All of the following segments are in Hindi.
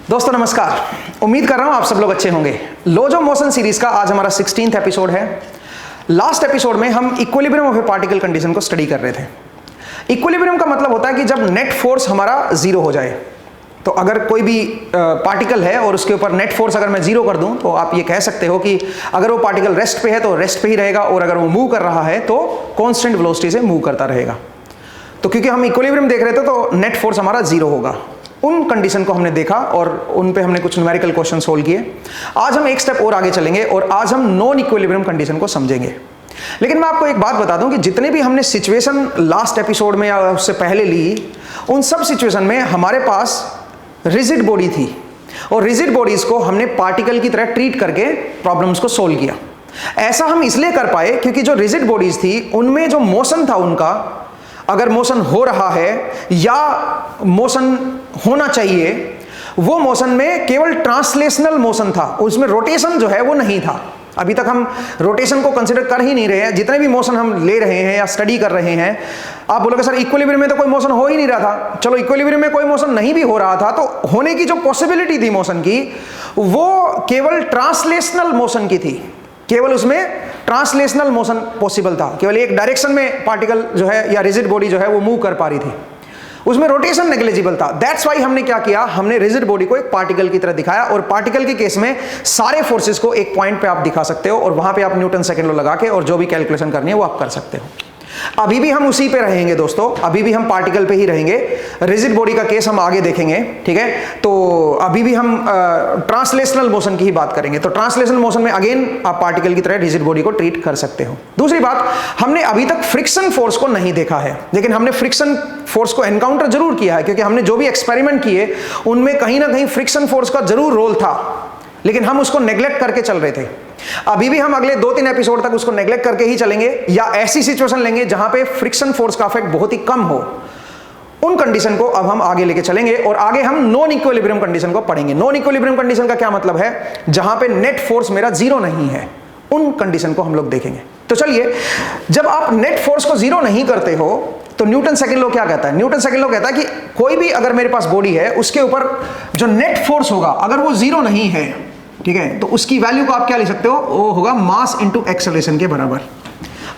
दोस्तों नमस्कार, उम्मीद कर रहा हूं आप सब लोग अच्छे होंगे। लॉज ऑफ मोशन सीरीज का आज हमारा 16th एपिसोड है। लास्ट एपिसोड में हम equilibrium of A particle condition को स्टडी कर रहे थे। इक्विलिब्रियम का मतलब होता है कि जब नेट फोर्स हमारा जीरो हो जाए। तो अगर कोई भी पार्टिकल है और उसके ऊपर नेट फोर्स अगर मैं जीरो कर दूं तो आप ये कह सकते हो कि अगर वो पार्टिकल रेस्ट पे है तो रेस्ट पे ही रहेगा, और अगर वो मूव कर रहा है तो कांस्टेंट वेलोसिटी से मूव करता रहेगा। तो क्योंकि हम इक्विलिब्रियम देख रहे थे तो नेट फोर्स हमारा जीरो होगा। उन कंडीशन को हमने देखा और उन पे हमने कुछ न्यूमेरिकल क्वेश्चन सोल्व किए। आज हम एक स्टेप और आगे चलेंगे और आज हम नॉन इक्विलिब्रियम कंडीशन को समझेंगे। लेकिन मैं आपको एक बात बता दूं कि जितने भी हमने सिचुएशन लास्ट एपिसोड में या उससे पहले ली, उन सब सिचुएशन में हमारे पास रिजिड बॉडी थी और रिजिड बॉडीज को हमने पार्टिकल की तरह ट्रीट करके प्रॉब्लम्स को सोल्व किया। ऐसा हम इसलिए कर पाए क्योंकि जो रिजिड बॉडीज थी उनमें जो मोशन था, उनका अगर मोशन हो रहा है या मोशन होना चाहिए, वो मोशन में केवल ट्रांसलेशनल मोशन था, उसमें रोटेशन जो है वो नहीं था। अभी तक हम रोटेशन को कंसिडर कर ही नहीं रहे हैं। जितने भी मोशन हम ले रहे हैं या स्टडी कर रहे हैं, आप बोलोगे सर इक्विलिब्रियम में तो कोई मोशन हो ही नहीं रहा था। चलो, इक्विलिब्रियम में कोई मोशन नहीं भी हो रहा था तो होने की जो पॉसिबिलिटी थी मोशन की, वो केवल ट्रांसलेशनल मोशन की थी। केवल उसमें ट्रांसलेशनल मोशन पॉसिबल था, केवल एक डायरेक्शन में पार्टिकल जो है या रिजिड बॉडी जो है वो मूव कर पा रही थी, उसमें रोटेशन नेग्लिजिबल था। दैट्स वाई हमने क्या किया, हमने रिजिड बॉडी को एक पार्टिकल की तरह दिखाया। और पार्टिकल के केस में सारे फोर्सेस को एक पॉइंट पे आप दिखा सकते हो और वहां पे आप न्यूटन सेकंड लॉ लगा के और जो भी कैलकुलेशन करनी है वो आप कर सकते हो। अभी भी हम उसी पे रहेंगे दोस्तों, अभी भी हम पार्टिकल पे ही रहेंगे। रिजिड बॉडी का केस हम आगे देखेंगे, ठीक है। तो अभी भी हम ट्रांसलेशनल मोशन की ही बात करेंगे। तो ट्रांसलेशनल मोशन में अगेन आप पार्टिकल की तरह रिजिड बॉडी को ट्रीट कर सकते हो। दूसरी बात, हमने अभी तक फ्रिक्शन फोर्स को नहीं देखा है, लेकिन हमने फ्रिक्शन फोर्स को एनकाउंटर जरूर किया है, क्योंकि हमने जो भी एक्सपेरिमेंट किए उनमें कहीं ना कहीं फ्रिक्शन फोर्स का जरूर रोल था, लेकिन हम उसको नेग्लेक्ट करके चल रहे थे। अभी भी हम अगले 2-3 एपिसोड तक उसको नेग्लेक्ट करके ही चलेंगे, या ऐसी सिचुएशन लेंगे जहां पे फ्रिक्शन फोर्स का इफेक्ट बहुत ही कम हो। उन कंडीशन को अब हम आगे लेके चलेंगे और आगे हम नॉन इक्विलिब्रियम कंडीशन को पढ़ेंगे। नॉन इक्विलिब्रियम कंडीशन का क्या मतलब है, जहां पे नेट फोर्स मेरा जीरो नहीं है, उन कंडीशन को हम लोग देखेंगे। तो चलिए, जब आप नेट फोर्स को जीरो नहीं करते हो तो न्यूटन सेकंड लॉ क्या कहता है? न्यूटन सेकंड लॉ कहता है कि कोई भी अगर मेरे पास बॉडी है उसके ऊपर जो नेट फोर्स होगा अगर वो जीरो नहीं है, ठीक है, तो उसकी वैल्यू को आप क्या लिख सकते हो, वो होगा मास इंटू एक्सेलरेशन के बराबर।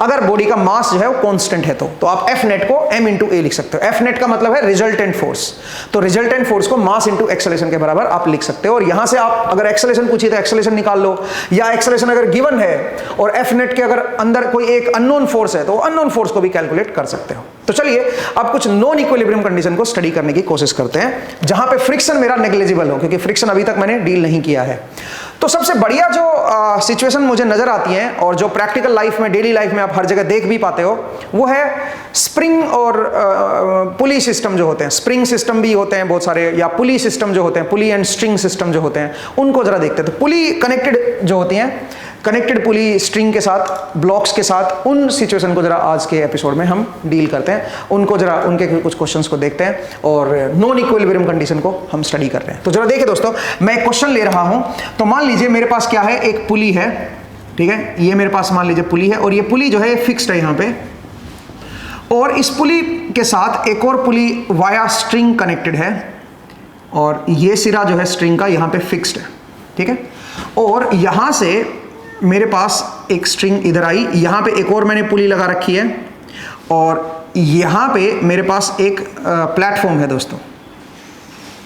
अगर बॉडी का मास जो है वो कांस्टेंट है तो आप एफ नेट को m इंटू ए लिख सकते हो। एफ नेट का मतलब है रिजल्टेंट फोर्स, तो रिजल्टेंट फोर्स को मास इंटू एक्सेलरेशन के बराबर आप लिख सकते हो। और यहां से आप अगर एक्सेलरेशन पूछी तो एक्सेलरेशन निकाल लो, या एक्सेलरेशन अगर गिवन है और एफ नेट के अगर अंदर कोई एक अननोन फोर्स है तो अननोन फोर्स को भी कैलकुलेट कर सकते हो। तो चलिए अब कुछ नॉन इक्विलिब्रियम कंडीशन को स्टडी करने की कोशिश करते हैं जहां पे फ्रिक्शन मेरा नेग्लिजिबल हो, क्योंकि फ्रिक्शन अभी तक मैंने डील नहीं किया है। तो सबसे बढ़िया जो सिचुएशन मुझे नजर आती है और जो प्रैक्टिकल लाइफ में, डेली लाइफ में आप हर जगह देख भी पाते हो, वो है स्प्रिंग और पुली सिस्टम जो होते हैं। स्प्रिंग सिस्टम भी होते हैं बहुत सारे, या पुली सिस्टम जो होते हैं, पुली एंड स्ट्रिंग सिस्टम जो होते हैं, उनको जरा देखते हैं। तो पुली कनेक्टेड जो होती हैं, कनेक्टेड पुली स्ट्रिंग के साथ, ब्लॉक्स के साथ, उन सिचुएशन को जरा आज के एपिसोड में हम डील करते हैं। उनको जरा, उनके कुछ क्वेश्चंस को देखते हैं और नॉन इक्विलिब्रियम कंडीशन को हम स्टडी कर रहे हैं। तो जरा देखिए दोस्तों, मैं एक क्वेश्चन ले रहा हूं। तो मान लीजिए मेरे पास क्या है, एक पुली है, ठीक है, ये मेरे पास मान लीजिए पुली है और ये पुली जो है फिक्स्ड है यहां पे, और इस पुली के साथ एक और पुली वाया स्ट्रिंग कनेक्टेड है और ये सिरा जो है स्ट्रिंग का यहां पे फिक्स्ड है, ठीक है। और यहां से मेरे पास एक स्ट्रिंग इधर आई, यहां पे एक और मैंने पुली लगा रखी है और यहां पे मेरे पास एक प्लेटफॉर्म है दोस्तों।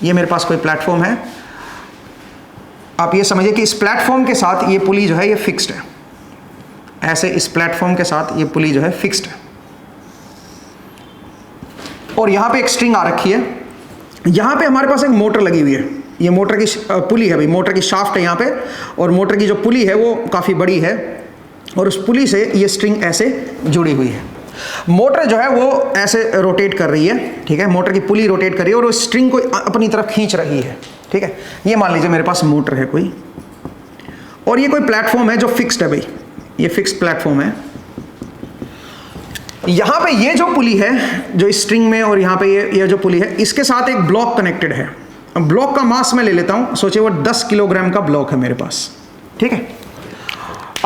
ये मेरे पास कोई प्लेटफॉर्म है, आप ये समझिए कि इस प्लेटफॉर्म के साथ ये पुली जो है ये फिक्स्ड है। ऐसे इस प्लेटफॉर्म के साथ ये पुली जो है फिक्स्ड है और यहां पे एक स्ट्रिंग आ रखी है। यहां पे हमारे पास एक मोटर लगी हुई है, ये मोटर की पुली है भाई, मोटर की शाफ्ट है यहाँ पे, और मोटर की जो पुली है वो काफ़ी बड़ी है और उस पुली से ये स्ट्रिंग ऐसे जुड़ी हुई है। मोटर जो है वो ऐसे रोटेट कर रही है, ठीक है, मोटर की पुली रोटेट कर रही है और उस स्ट्रिंग को अपनी तरफ खींच रही है, ठीक है। ये मान लीजिए मेरे पास मोटर है कोई, और ये कोई प्लेटफॉर्म है जो फिक्स्ड है भाई, ये फिक्स्ड प्लेटफॉर्म है। यहाँ पे ये जो पुली है जो इस स्ट्रिंग में, और यहाँ पे ये जो पुली है, इसके साथ एक ब्लॉक कनेक्टेड है। ब्लॉक का मास मैं ले लेता हूं, सोचिए वो 10 किलोग्राम का ब्लॉक है मेरे पास, ठीक है।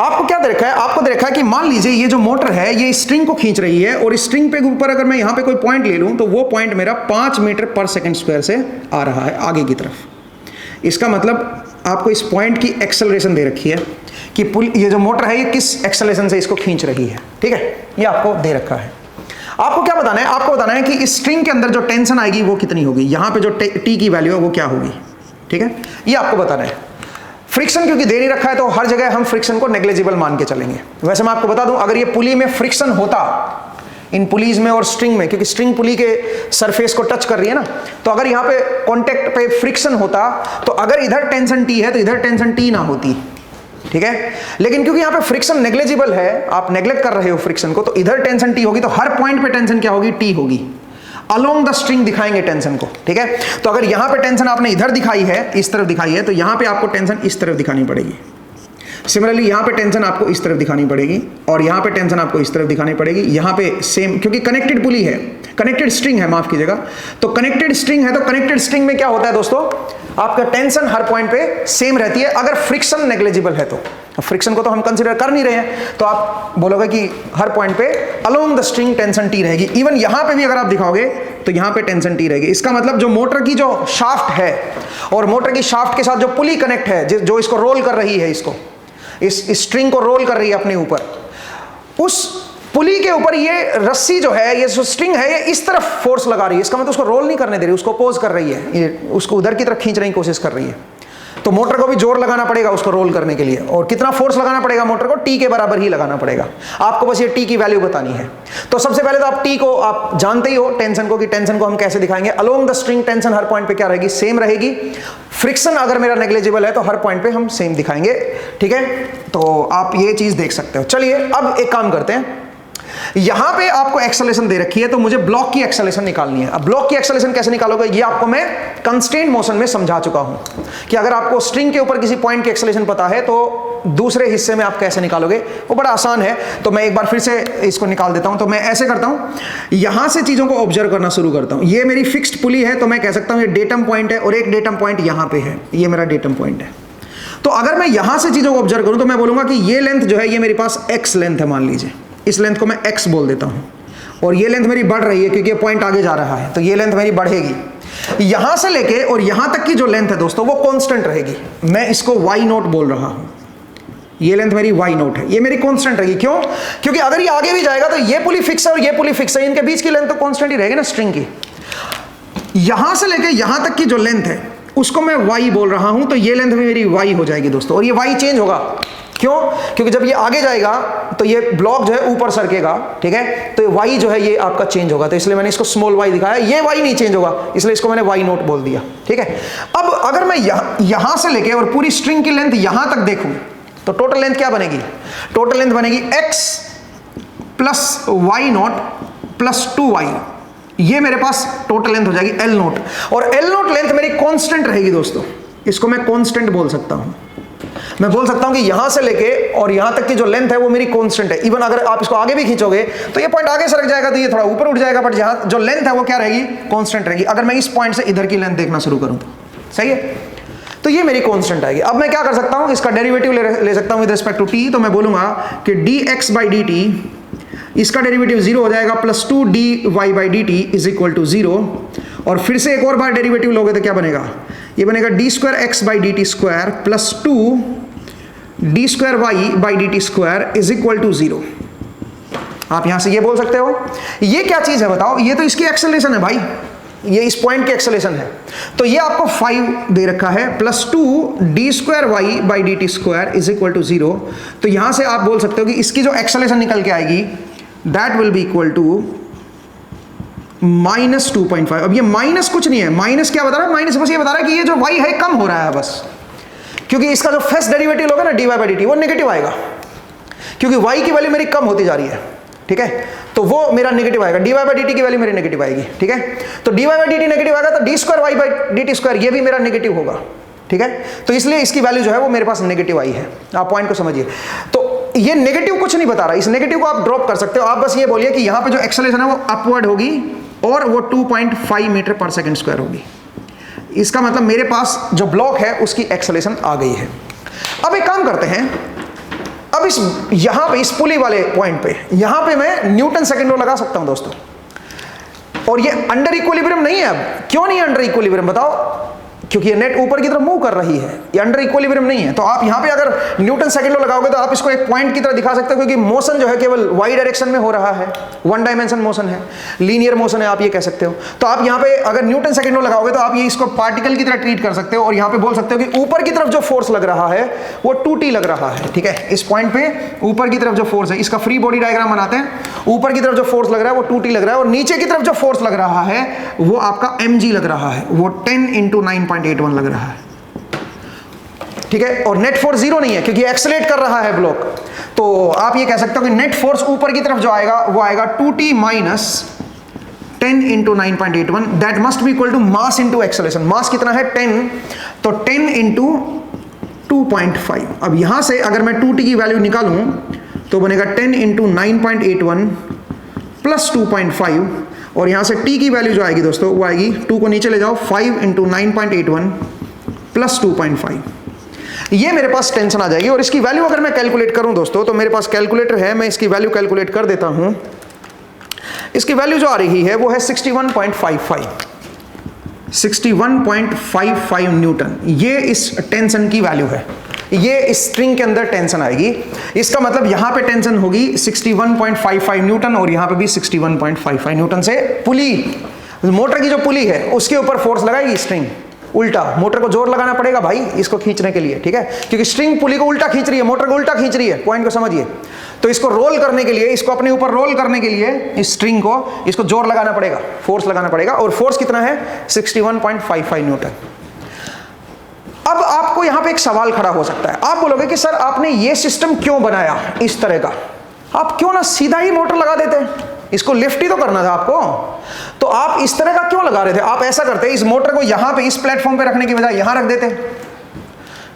आपको क्या दे रखा है, आपको दे रखा है कि मान लीजिए ये जो मोटर है ये स्ट्रिंग को खींच रही है और स्ट्रिंग पे ऊपर अगर मैं यहां पे कोई पॉइंट ले लूं तो वो पॉइंट मेरा 5 मीटर पर सेकंड स्क्वायर से आ रहा है आगे की तरफ। इसका मतलब आपको इस पॉइंट की एक्सेलरेशन दे रखी है कि पुल, ये जो मोटर है ये किस एक्सेलरेशन से इसको खींच रही है, ठीक है, ये आपको दे रखा है। आपको क्या बताना है, आपको बताना है कि इस स्ट्रिंग के अंदर जो टेंशन आएगी वो कितनी होगी, यहां पे जो टी की वैल्यू है वो क्या होगी, ठीक है, ये आपको बताना है। फ्रिक्शन क्योंकि दे नहीं रखा है तो हर जगह हम फ्रिक्शन को नेग्लिजिबल मान के चलेंगे। वैसे मैं आपको बता दूं, अगर ये पुली में फ्रिक्शन होता, इन पुलीज में और स्ट्रिंग में, क्योंकि स्ट्रिंग पुली के सरफेस को टच कर रही है ना, तो अगर यहाँ पे कांटेक्ट पे फ्रिक्शन होता तो अगर इधर टेंशन टी है तो इधर टेंशन टी ना होती, ठीक है। लेकिन क्योंकि यहाँ पे फ्रिक्शन नेग्लिजिबल है, आप नेग्लेक्ट कर रहे हो फ्रिक्शन को, तो इधर टेंशन टी होगी, तो हर पॉइंट पे टेंशन क्या होगी, टी होगी। अलोंग द स्ट्रिंग दिखाएंगे टेंशन को, ठीक है। तो अगर यहाँ पे टेंशन आपने इधर दिखाई है, इस तरफ दिखाई है, तो यहाँ पे आपको टेंशन इस तरफ दिखानी पड़ेगी। सिमिलरली यहाँ पे टेंशन आपको इस तरफ दिखानी पड़ेगी और यहाँ पे टेंशन आपको इस तरफ दिखानी पड़ेगी। यहाँ पे सेम, क्योंकि कनेक्टेड पुली है, कनेक्टेड स्ट्रिंग है, माफ कीजिएगा, तो कनेक्टेड स्ट्रिंग है, तो कनेक्टेड स्ट्रिंग में क्या होता है दोस्तों, आपका टेंशन हर पॉइंट पे सेम रहती है अगर फ्रिक्शन नेग्लिजिबल है तो। फ्रिक्शन को तो हम कंसीडर कर नहीं रहे हैं, तो आप बोलोगे कि हर पॉइंट पे along the string tension T रहेगी। इवन यहां पे भी अगर आप दिखाओगे तो यहां पे टेंशन टी रहेगी। इसका मतलब जो मोटर की जो शाफ्ट है और मोटर की शाफ्ट के साथ जो पुली कनेक्ट है, जो इसको रोल कर रही है, इसको इस स्ट्रिंग को रोल कर रही है अपने ऊपर, उस पुली के ऊपर ये रस्सी जो है, ये जो स्ट्रिंग है, ये इस तरफ फोर्स लगा रही है। इसका मतलब उसको रोल नहीं करने दे रही, उसको अपोज कर रही है, ये उसको उधर की तरफ खींचने की कोशिश कर रही है। तो मोटर को भी जोर लगाना पड़ेगा उसको रोल करने के लिए, और कितना फोर्स लगाना पड़ेगा मोटर को, टी के बराबर ही लगाना पड़ेगा। आपको बस ये टी की वैल्यू बतानी है। तो सबसे पहले तो आप टी को आप जानते ही हो, टेंशन को, कि टेंशन को हम कैसे दिखाएंगे। Along the string tension her point पे क्या रहेगी, सेम रहेगी। फ्रिक्शन अगर मेरा नेग्लिजिबल है तो हर पॉइंट पे हम सेम दिखाएंगे, ठीक है। तो आप ये चीज देख सकते हो। चलिए अब एक काम करते हैं, यहां पे आपको एक्सेलरेशन दे रखी है, तो मुझे ब्लॉक की एक्सेलरेशन निकालनी है। अब ब्लॉक की एक्सेलरेशन कैसे निकालोगे, ये आपको मैं कंस्ट्रेंट मोशन में समझा चुका हूं कि अगर आपको स्ट्रिंग के ऊपर किसी पॉइंट की एक्सेलरेशन पता है तो दूसरे हिस्से में आप कैसे निकालोगे, वो बड़ा आसान है। तो मैं एक बार फिर से इसको निकाल देता हूं। तो मैं ऐसे करता हूं, यहां से चीजों को ऑब्जर्व करना शुरू करता हूं। ये मेरी फिक्स्ड पुली है, तो मैं कह सकता हूं ये डेटम पॉइंट है और एक डेटम पॉइंट यहां पे है, ये मेरा डेटम पॉइंट है। तो अगर मैं यहां से चीजों को ऑब्जर्व करूं तो मैं बोलूंगा कि ये लेंथ जो है, ये मेरे पास एक्स लेंथ है, मान लीजिए इस लेंथ को मैं x बोल देता हूं, और ये लेंथ मेरी बढ़ रही है क्योंकि ये पॉइंट आगे जा रहा है, तो ये लेंथ मेरी बढ़ेगी। यहां से लेके और यहां तक की जो लेंथ है दोस्तों वो कांस्टेंट रहेगी। मैं इसको y नोट बोल रहा हूं, ये लेंथ मेरी y नोट है, ये मेरी कांस्टेंट रहेगी। क्यों? क्योंकि अगर ये आगे भी जाएगा तो ये पुली फिक्स है और ये पुली फिक्स है, इनके बीच की लेंथ तो कांस्टेंट ही रहेगी ना स्ट्रिंग की। यहां से लेके यहां तक की जो लेंथ है उसको मैं y बोल रहा हूं, तो ये लेंथ भी मेरी y हो जाएगी दोस्तों। और ये y चेंज होगा, क्यों? क्योंकि जब ये आगे जाएगा तो ये ब्लॉक जो है ऊपर सरकेगा, ठीक है, तो ये y जो है ये आपका चेंज होगा, तो इसलिए मैंने इसको स्मॉल y दिखाया। ये y नहीं चेंज होगा, इसलिए इसको मैंने y नोट बोल दिया, ठीक है। अब अगर मैं यहां से लेके और पूरी स्ट्रिंग की लेंथ यहां तक देखूं तो टोटल लेंथ क्या बनेगी, टोटल लेंथ बनेगी x plus y note plus 2y, ये मेरे पास टोटल लेंथ हो जाएगी L नोट। और L नोट लेंथ मेरी कांस्टेंट रहेगी दोस्तों, इसको मैं कांस्टेंट बोल सकता हूं। मैं बोल सकता हूं कि यहां से लेके और यहां तक की जो लेंथ है वो मेरी कांस्टेंट है। इवन अगर आप इसको आगे भी खींचोगे तो ये पॉइंट आगे सरक जाएगा, तो ये थोड़ा ऊपर उठ जाएगा, बट यहां जो लेंथ है वो क्या रहेगी, कांस्टेंट रहेगी। अगर मैं इस पॉइंट से इधर की लेंथ देखना शुरू करूं तो सही है, तो ये मेरी कांस्टेंट आएगी। अब मैं क्या कर सकता हूं, इसका डेरिवेटिव ले सकता हूं विद रिस्पेक्ट टू t। तो मैं बोलूंगा कि dx बाई dt, इसका डेरिवेटिव 0 हो जाएगा, plus 2 dy by dt is equal to 0। और फिर से एक और बार डेरिवेटिव लोगे तो क्या बनेगा, ये बनेगा d square x by d t square plus 2 d square y by d t square is equal to 0। आप यहां से ये बोल सकते हो, ये क्या चीज है बताओ, ये तो इसकी एक्सेलरेशन है भाई, ये इस पॉइंट की एक्सेलरेशन है। तो ये आपको 5 दे रखा है, plus 2 d square y by d t square is equal to 0। तो यहां से आप बोल सकते हो कि इसकी जो एक्सेलरेशन निकल के आएगी that will be equal to minus 2.5। अब ये माइनस कुछ नहीं है, माइनस क्या बता रहा है, माइनस बस ये बता रहा है कि ये जो y है कम हो रहा है बस, क्योंकि इसका जो फर्स्ट डेरिवेटिव होगा ना dy बाई dt वो नेगेटिव आएगा, क्योंकि y की वैल्यू मेरी कम होती जा रही है, ठीक है, तो वो मेरा नेगेटिव आएगा, dy बाई dt की वैल्यू मेरी नेगेटिव आएगी, ठीक है। तो dy बाई dt नेगेटिव आएगा तो d square y by dt square ये भी मेरा नेगेटिव होगा, ठीक है। तो इसलिए इसकी वैल्यू जो है वो मेरे पास नेगेटिव आई है। आप पॉइंट को समझिए। तो ये नेगेटिव कुछ नहीं बता रहा, इस नेगेटिव को आप ड्रॉप कर सकते हो। आप बस ये बोलिए कि यहाँ पे जो एक्सेलरेशन है वो अपवर्ड होगी और वो 2.5 मीटर पर सेकंड स्क्वायर होगी। इसका मतलब मेरे पास जो ब्लॉक है उसकी एक्सेलरेशन आ गई है। अब एक काम करते हैं, अब इस यहाँ पे इस पुली वाले पॉइंट पे यहाँ पे मैं न्यूटन सेकंड लॉ लगा सकता हूँ दोस्तों। और ये अंडर इक्विलिब्रियम नहीं है। अब क्यों नहीं अंडर इक्विलिब्रियम बताओ, क्योंकि ये नेट ऊपर की तरफ मूव कर रही है, ये अंडर इक्विलिब्रियम नहीं है। तो आप यहाँ पे अगर न्यूटन सेकंड लॉ लगाओगे तो आप इसको एक पॉइंट की तरह दिखा सकते हो, क्योंकि मोशन जो है केवल वाई डायरेक्शन में हो रहा है, वन डायमेंशन मोशन है, लीनियर मोशन है, आप ये कह सकते हो। तो आप यहाँ पे अगर न्यूटन सेकंड लॉ लगाओगे तो आप ये इसको पार्टिकल की तरह ट्रीट कर सकते हो, और यहाँ पे बोल सकते हो कि ऊपर की तरफ जो फोर्स लग रहा है वो 2t लग रहा है, ठीक है। इस पॉइंट पे ऊपर की तरफ जो फोर्स है, इसका फ्री बॉडी डायग्राम बनाते हैं, ऊपर की तरफ जो फोर्स लग रहा है वो 2t लग रहा है, और नीचे की तरफ जो फोर्स लग रहा है वो आपका mg लग रहा है, वो 10 × 9.81 लग रहा है, ठीक है। और नेट फोर्स जीरो नहीं है क्योंकि एक्सेलरेट कर रहा है ब्लॉक। तो आप ये कह सकते हो कि नेट फोर्स ऊपर की तरफ जो आएगा वो आएगा 2t minus 10 × 9.81, that must be equal to mass into acceleration. Mass कितना है 10, तो 10 × 2.5। अब यहां से अगर मैं 2t की वैल्यू निकालूं तो बनेगा 10 × 9.81 प्लस 2.5, और यहां से t की वैल्यू जो आएगी दोस्तों वो आएगी, 2 को नीचे ले जाओ, 5 × 9.81 प्लस 2.5। ये मेरे पास टेंशन आ जाएगी, और इसकी वैल्यू अगर मैं कैलकुलेट करूं दोस्तों तो मेरे पास कैलकुलेटर है, मैं इसकी वैल्यू कैलकुलेट कर देता हूं। इसकी वैल्यू जो आ रही है वो है 61.55 न्यूटन। ये इस टेंशन की वैल्यू है, ये इस स्ट्रिंग के अंदर टेंशन आएगी। इसका मतलब यहां पे टेंशन होगी 61.55 न्यूटन, और यहां पे भी 61.55 न्यूटन से पुली, मोटर की जो पुली है उसके ऊपर फोर्स लगाएगी स्ट्रिंग। उल्टा मोटर को जोर लगाना पड़ेगा भाई इसको खींचने के लिए, ठीक है, क्योंकि स्ट्रिंग पुली को उल्टा खींच रही है, मोटर को उल्टा खींच रही है, पॉइंट को समझिए। तो इसको रोल करने के लिए, इसको अपने ऊपर रोल करने के लिए इस स्ट्रिंग को, इसको जोर लगाना पड़ेगा, फोर्स लगाना पड़ेगा, और फोर्स कितना है 61.55 न्यूटन। अब आपको यहां पे एक सवाल खड़ा हो सकता है, आप बोलोगे कि सर आपने ये सिस्टम क्यों बनाया इस तरह का, आप क्यों ना सीधा ही मोटर लगा देते, इसको लिफ्ट ही तो करना था आपको, तो आप इस तरह का क्यों लगा रहे थे। आप ऐसा करते, इस मोटर को यहां पे इस प्लेटफॉर्म पे रखने की बजाय यहां रख देते,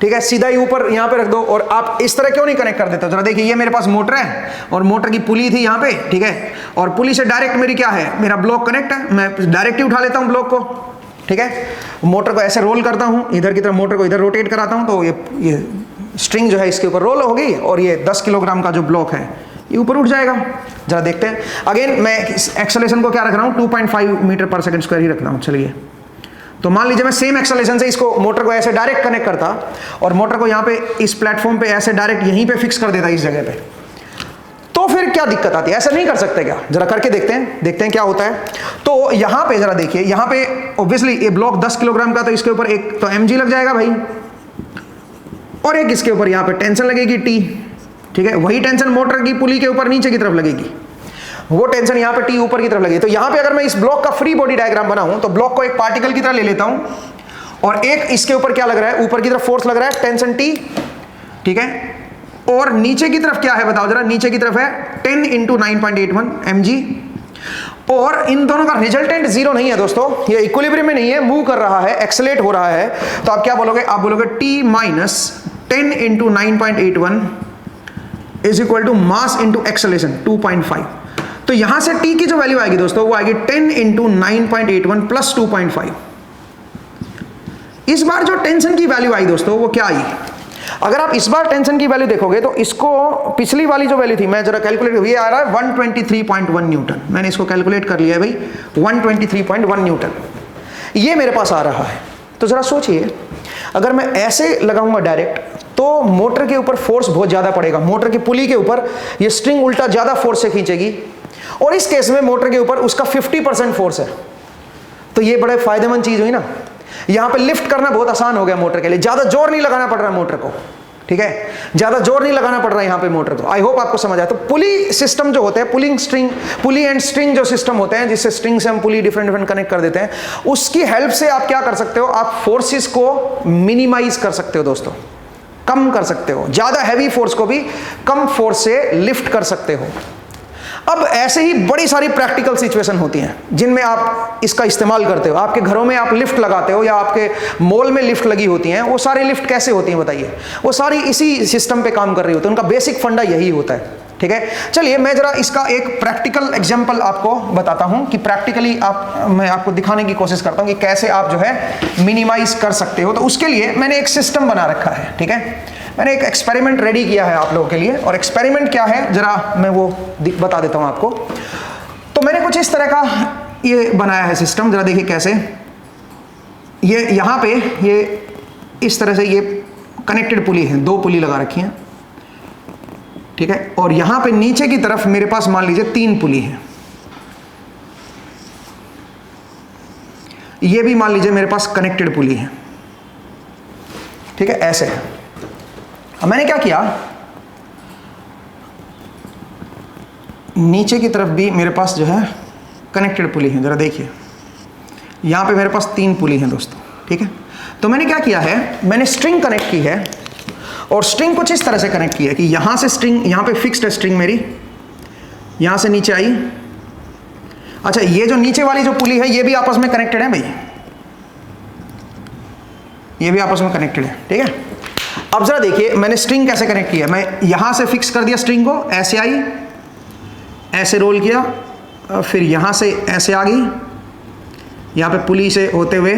ठीक है, सीधा ही ऊपर यहां पे रख दो, और आप इस तरह क्यों नहीं कनेक्ट कर देते। जरा देखिए, ये मेरे पास मोटर है और मोटर की पुली थी यहां पे, ठीक है, और पुली से डायरेक्ट मेरी क्या है, मेरा ब्लॉक कनेक्ट है, मैं डायरेक्ट ही उठा लेता हूं ब्लॉक को, ठीक है। मोटर को ऐसे रोल करता हूं, इधर की तरफ मोटर को इधर रोटेट कराता हूं, तो ये स्ट्रिंग जो है इसके ऊपर रोल होगी, और ये 10 किलोग्राम का जो ब्लॉक है ये ऊपर उठ जाएगा। जरा देखते हैं, अगेन मैं एक्सेलरेशन को क्या रख रहा हूं, 2.5 मीटर पर सेकंड स्क्वायर ही रख रहा हूं। चलिए, तो मान लीजिए मैं सेम एक्सेलरेशन से इसको, मोटर को ऐसे डायरेक्ट कनेक्ट करता, और मोटर को यहां पे इस प्लेटफॉर्म पे ऐसे डायरेक्ट यहीं पे फिक्स कर देता इस जगह पे, तो फिर क्या दिक्कत आती है, ऐसा नहीं कर सकते क्या। जरा करके देखते हैं क्या होता है। तो यहां पे जरा देखिए, यहां पे ऑब्वियसली ये ब्लॉक 10 किलोग्राम का, तो इसके ऊपर एक तो mg लग जाएगा भाई, और एक इसके ऊपर यहां पे टेंशन लगेगी t, ठीक है। वही टेंशन मोटर की पुली के ऊपर नीचे की तरफ लगेगी, वो टेंशन यहां पे t ऊपर की तरफ लगेगी। तो यहां पे अगर मैं इस ब्लॉक का फ्री बॉडी डायग्राम बनाऊं तो ब्लॉक को एक पार्टिकल की तरह ले लेता हूं, और एक इसके ऊपर क्या लग रहा है, ऊपर की तरफ फोर्स लग रहा है टेंशन t, ठीक है, और नीचे की तरफ क्या है बताओ जरा, नीचे की तरफ है 10 × 9.81 mg, और इन दोनों का रिजल्टेंट जीरो नहीं है दोस्तों, ये इक्विलिब्रियम में नहीं है, मूव कर रहा है, एक्सेलरेट हो रहा है। तो आप क्या बोलोगे, आप बोलोगे t minus 10 × 9.81 is equal to mass into acceleration 2.5। तो यहां से t की जो वैल्यू आएगी दोस्तों वो आएगी 10 × 9.81 प्लस 2.5। इस बार जो टेंशन की वैल्यू आई दोस्तों वो क्या आई, अगर आप इस बार टेंशन की वैल्यू देखोगे तो इसको पिछली वाली जो वैल्यू थी, मैं जरा कैलकुलेट, ये आ रहा है 123.1 न्यूटन, मैंने इसको कैलकुलेट कर लिया है भाई, 123.1 न्यूटन ये मेरे पास आ रहा है। तो जरा सोचिए, अगर मैं ऐसे लगाऊंगा डायरेक्ट तो मोटर के ऊपर फोर्स बहुत ज्यादा पड़ेगा, मोटर की पुली के ऊपर ये स्ट्रिंग उल्टा ज्यादा फोर्स से खींचेगी, और इस केस में मोटर के ऊपर उसका 50% फोर्स है। तो ये बड़े फायदेमंद चीज हुई ना, यहां पे लिफ्ट करना बहुत आसान हो गया मोटर के लिए, ज्यादा जोर नहीं लगाना पड़ रहा मोटर को, ठीक है, ज्यादा जोर नहीं लगाना पड़ रहा है यहां पे मोटर को। आई होप आपको समझ आया। तो पुली सिस्टम जो होते हैं, पुली एंड स्ट्रिंग जो सिस्टम होते हैं, जिससे स्ट्रिंग से हम पुली डिफरेंट कनेक्ट कर देते हैं, उसकी हेल्प से आप क्या कर सकते हो, आप फोर्सेस को मिनिमाइज कर सकते हो दोस्तों, कम कर सकते हो, ज्यादा हैवी फोर्स को भी कम फोर्स से लिफ्ट कर सकते हो। अब ऐसे ही बड़ी सारी प्रैक्टिकल सिचुएशन होती हैं जिनमें आप इसका इस्तेमाल करते हो। आपके घरों में आप लिफ्ट लगाते हो या आपके मॉल में लिफ्ट लगी होती हैं, वो सारी लिफ्ट कैसे होती हैं बताइए, वो सारी इसी सिस्टम पे काम कर रही होती है, उनका बेसिक फंडा यही होता है, ठीक है। चलिए मैं जरा इसका एक प्रैक्टिकल एग्जांपल आपको बताता हूं कि प्रैक्टिकली मैं आपको दिखाने की कोशिश करता हूं कि कैसे आप जो है मिनिमाइज कर सकते हो। तो उसके लिए मैंने एक सिस्टम बना रखा है, ठीक है, मैंने एक एक्सपेरिमेंट रेडी किया है आप लोगों के लिए, और एक्सपेरिमेंट क्या है जरा मैं वो बता देता हूं आपको। तो मैंने कुछ इस तरह का ये बनाया है सिस्टम, जरा देखिए कैसे। ये यहाँ पे ये इस तरह से ये कनेक्टेड पुली है, 2 पुली लगा रखी हैं, ठीक है। और यहाँ पे नीचे की तरफ मेरे पास मान लीजिए 3 पुली है, ये भी मान लीजिए मेरे पास कनेक्टेड पुली है, ठीक है, ऐसे है। अब मैंने क्या किया, नीचे की तरफ भी मेरे पास जो है कनेक्टेड पुली है, जरा देखिए यहां पे मेरे पास 3 पुली हैं दोस्तों, ठीक है। तो मैंने क्या किया है, मैंने स्ट्रिंग कनेक्ट की है और स्ट्रिंग कुछ इस तरह से कनेक्ट की है कि यहां से स्ट्रिंग, यहां पे फिक्स्ड है स्ट्रिंग मेरी, यहां से नीचे आई। अच्छा, ये जो नीचे वाली जो पुली है ये भी आपस में कनेक्टेड है भाई, ये भी आपस में कनेक्टेड है, ठीक है। अब जरा देखिए मैंने स्ट्रिंग कैसे कनेक्ट किया, मैं यहां से फिक्स कर दिया स्ट्रिंग को, ऐसे आई, ऐसे रोल किया, फिर यहां से ऐसे आ गई, यहां पे पुली से होते हुए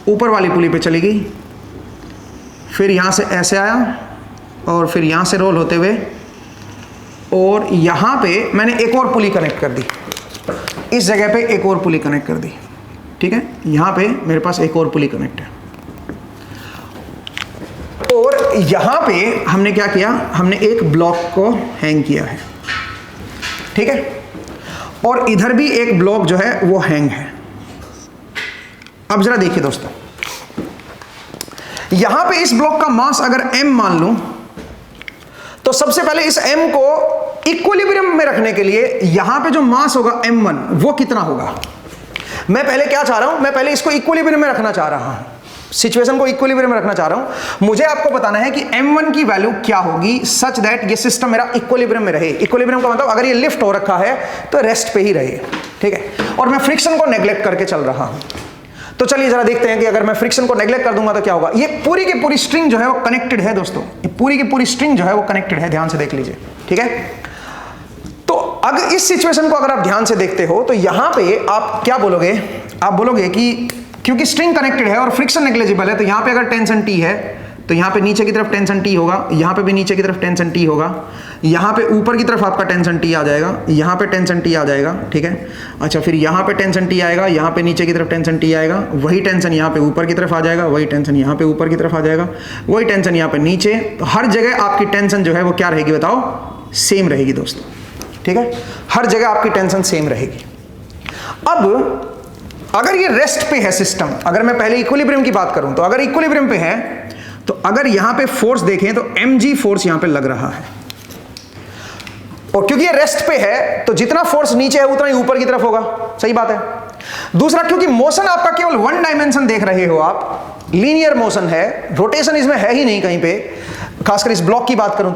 ऊपर वाली पुली पे चली गई, फिर यहां से ऐसे आया और फिर यहां से रोल होते हुए, और यहां पे मैंने एक और पुली कनेक्ट कर दी, इस जगह पे एक और पुली कनेक्ट कर दी, ठीक है। यहां पे मेरे पास एक और पुली कनेक्ट है, और यहां पे हमने क्या किया, हमने एक ब्लॉक को हैंग किया है, ठीक है, और इधर भी एक ब्लॉक जो है वो हैंग है। अब जरा देखिए दोस्तों, यहां पे इस ब्लॉक का मास अगर m मान लूं, तो सबसे पहले इस m को इक्विलिब्रियम में रखने के लिए यहां पे जो मास होगा m1 वो कितना होगा। मैं पहले क्या चाह रहा हूं, मैं पहले इसको इक्विलिब्रियम में रखना चाह रहा हूं, सिचुएशन को इक्विलिब्रियम में रखना चाह रहा हूं। मुझे आपको बताना है कि m1 की वैल्यू क्या होगी सच दैट ये सिस्टम मेरा इक्विलिब्रियम में रहे। इक्विलिब्रियम का मतलब अगर ये लिफ्ट हो रखा है तो रेस्ट पे ही रहे, ठीक है, और मैं फ्रिक्शन को नेग्लेक्ट करके चल रहा हूं। तो चलिए जरा देखते हैं कि अगर मैं फ्रिक्शन को नेग्लेक्ट कर दूंगा तो क्या होगा। ये पूरी की पूरी स्ट्रिंग जो है वो कनेक्टेड है दोस्तों, ये पूरी की पूरी स्ट्रिंग जो है वो कनेक्टेड है, ध्यान से देख लीजिए, ठीक है। तो अगर इस सिचुएशन को अगर आप ध्यान से देखते हो तो यहां पे आप क्या बोलोगे, आप बोलोगे कि क्योंकि स्ट्रिंग कनेक्टेड है और फ्रिक्शन नेग्लिजिबल है, तो यहां पे अगर टेंशन T है तो यहां पे नीचे की तरफ टेंशन T होगा, यहां पे भी नीचे की तरफ टेंशन T होगा, यहां पे ऊपर की तरफ आपका टेंशन T आ जाएगा, यहां पे टेंशन T आ जाएगा, ठीक है। अच्छा, फिर यहां पे टेंशन T आएगा, यहां पे नीचे की तरफ टेंशन T आएगा, वही टेंशन यहां पे ऊपर की तरफ आ जाएगा, वही टेंशन यहां पे ऊपर की तरफ आ जाएगा, वही टेंशन यहां पे नीचे। तो हर जगह आपकी टेंशन जो है वो क्या रहेगी बताओ, सेम रहेगी दोस्तों, ठीक है, हर जगह आपकी टेंशन सेम रहेगी। अब अगर ये रेस्ट पे है सिस्टम, अगर मैं पहले इक्विलिब्रियम की बात करूं तो अगर इक्विलिब्रियम पे है तो अगर यहां पे फोर्स देखें तो mg फोर्स यहां पे लग रहा है, और क्योंकि ये रेस्ट पे है तो जितना फोर्स नीचे है उतना ही ऊपर की तरफ होगा, सही बात है। दूसरा, क्योंकि मोशन आपका केवल 1 डायमेंशन देख रहे हो आप, लीनियर मोशन है, रोटेशन इसमें है ही नहीं कहीं पे, खासकर इस ब्लॉक की बात करूं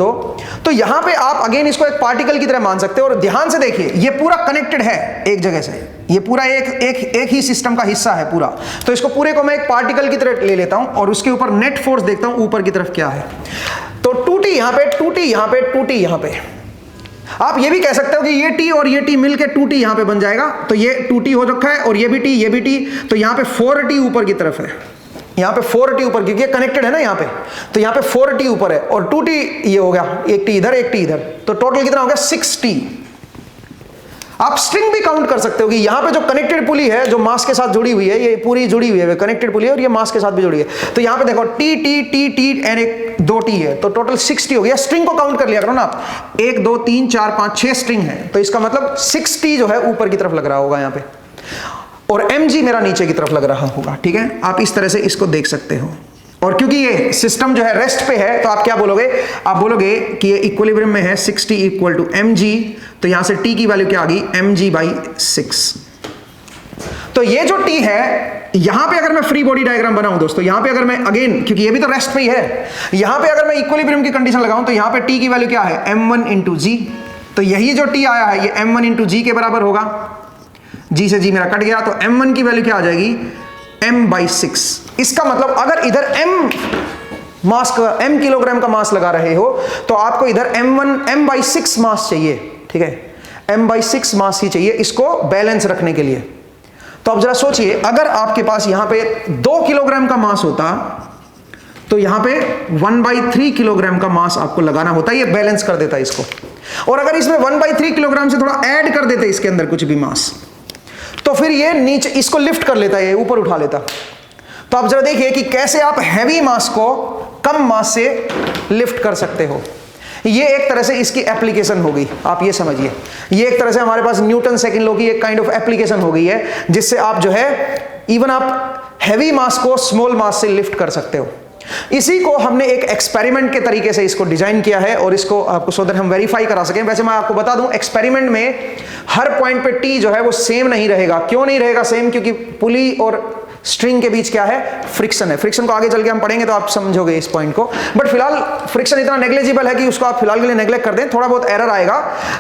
तो यहां पे आप अगेन इसको एक पार्टिकल की तरह मान सकते हो। और ध्यान से देखिए ये पूरा कनेक्टेड है एक जगह से, ये पूरा एक ही सिस्टम का हिस्सा है पूरा। तो इसको पूरे को मैं एक पार्टिकल की तरह ले लेता हूं और उसके ऊपर नेट फोर्स देखता हूं ऊपर की तरफ क्या है। तो 2t यहां पे, 2t यहां पे, 2t यहां पे। आप ये भी कह सकते हो कि ये t और ये t मिलकर 2t यहां पे बन जाएगा, तो ये 2t हो रखा है और ये भी t, ये भी t, तो यहां पे 4t ऊपर की तरफ है, यहां पे 4t ऊपर, क्योंकि ये कनेक्टेड है ना यहां पे, तो यहां पे 4t ऊपर है और 2t ये हो गया, एक t इधर एक t इधर, तो टोटल कितना हो गया 6t। आप स्ट्रिंग भी काउंट कर सकते हो कि यहां पे जो कनेक्टेड पुली है जो मास के साथ जुड़ी हुई है, ये पूरी जुड़ी हुई है, कनेक्टेड पुली है और ये मास के साथ भी जुड़ी है। तो यहां पे देखो t t t t and एक 2t है, तो टोटल 6t हो गया। स्ट्रिंग को काउंट कर लिया करो ना आप, 1 2 3 4 5 6 स्ट्रिंग है, तो इसका मतलब 6t जो है ऊपर की तरफ लग रहा होगा यहां पे, और mg मेरा नीचे की तरफ लग रहा होगा, ठीक है। आप इस तरह से इसको देख सकते हो। और क्योंकि ये सिस्टम जो है रेस्ट पे है तो आप क्या बोलोगे, आप बोलोगे कि ये इक्विलिब्रियम में है 6t इक्वल टू mg, तो यहां से t की वैल्यू क्या आ गई mg/6। तो ये जो t है, यहां पे अगर मैं फ्री बॉडी डायग्राम बनाऊं दोस्तों, यहां पे अगर मैं अगेन, क्योंकि ये भी तो रेस्ट पे ही है, यहां पे अगर मैं इक्विलिब्रियम की कंडीशन लगाऊं तो यहां पे t की वैल्यू क्या है m1 × g, तो यही जो t आया है ये m1 × g के बराबर होगा। g से g मेरा कट गया, तो m1 की वैल्यू क्या आ जाएगी m/6। इसका मतलब अगर इधर m किलोग्राम का मास लगा रहे हो तो आपको इधर m/6 मास चाहिए, ठीक है, m/6 मास ही चाहिए इसको बैलेंस रखने के लिए। तो अब जरा सोचिए, अगर आपके पास यहां पे 2 किलोग्राम का मास होता तो यहां पे 1/3 किलोग्राम का मास आपको लगाना होता, ये बैलेंस कर देता इसको। और अगर इसमें 1/3 किलोग्राम से थोड़ा ऐड कर देते इसके अंदर कुछ भी मास, तो फिर ये नीचे इसको लिफ्ट कर लेता है, ये ऊपर उठा लेता। तो आप जरा देखिए कि कैसे आप हैवी मास को कम मास से लिफ्ट कर सकते हो। ये एक तरह से इसकी एप्लीकेशन हो गई, आप ये समझिए, ये एक तरह से हमारे पास न्यूटन सेकंड लॉ की एक काइंड ऑफ एप्लीकेशन हो गई है, जिससे आप जो है इवन आप हैवी मास को स्मॉल मास से लिफ्ट कर सकते हो। इसी को हमने एक एक्सपेरिमेंट के तरीके से इसको डिजाइन किया है और इसको आपको सो दैट हम वेरीफाई करा सकें। वैसे मैं आपको बता दूं, एक्सपेरिमेंट में हर पॉइंट पे टी जो है वो सेम नहीं रहेगा। क्यों नहीं रहेगा सेम? क्योंकि पुली और स्ट्रिंग के बीच क्या है? फ्रिक्शन है। फ्रिक्शन को आगे चल के हम पढ़ेंगे तो आप समझोगे इस पॉइंट को, बट फिलहाल फ्रिक्शन इतना नेग्लिजिबल है कि उसको आप फिलहाल के लिए नेग्लेक्ट कर दें। थोड़ा बहुत एरर आएगा।